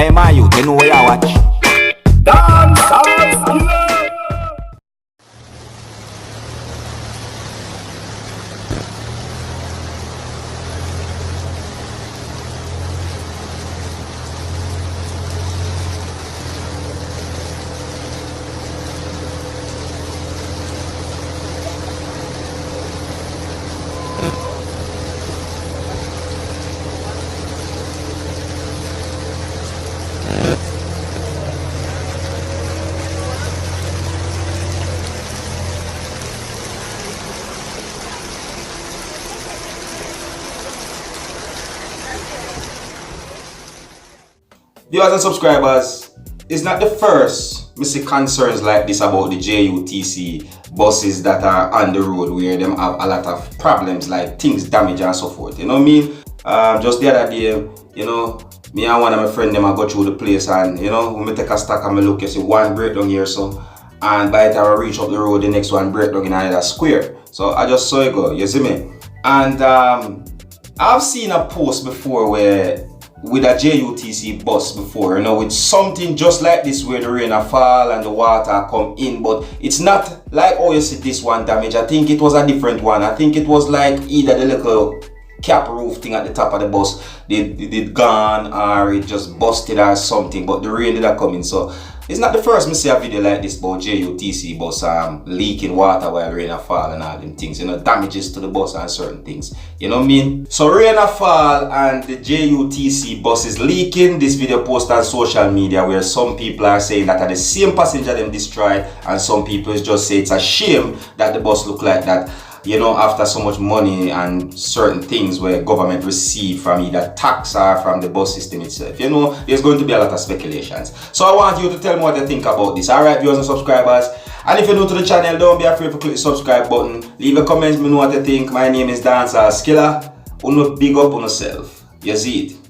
Hey my youth, you know where you watch? Viewers and subscribers, it's not the first me see concerns like this about the JUTC buses that are on the road where them have a lot of problems like things damage and so forth. You know what I mean? Just the other day, you know, me and one of my friends them I go through the place and you know, when I take a stock and I look, you see one breakdown here so, and by the time I reach up the road, the next one breakdown in another square. So I just saw it go, you see me? And I've seen a post before where with a JUTC bus before, you know, with something just like this where the rain fall and the water come in, but it's not like oh you see this one damage. I think it was a different one. I think it was like either the little cap roof thing at the top of the bus did gone or it just busted or something, but the rain did not come in. So it's not the first me see a video like this about JUTC bus leaking water while rain fall and all them things, you know, damages to the bus and certain things, you know what I mean? So rain fall and the JUTC bus is leaking. This video posted on social media where some people are saying that are the same passenger them destroyed and some people just say it's a shame that the bus look like that. You know, after so much money and certain things where government receive from either tax or from the bus system itself, you know, there's going to be a lot of speculations. So I want you to tell me what you think about this. Alright, viewers and subscribers. And if you're new to the channel, don't be afraid to click the subscribe button. Leave a comment, me know what you think. My name is Dancehall Skilla. Uno big up on yourself. You see it.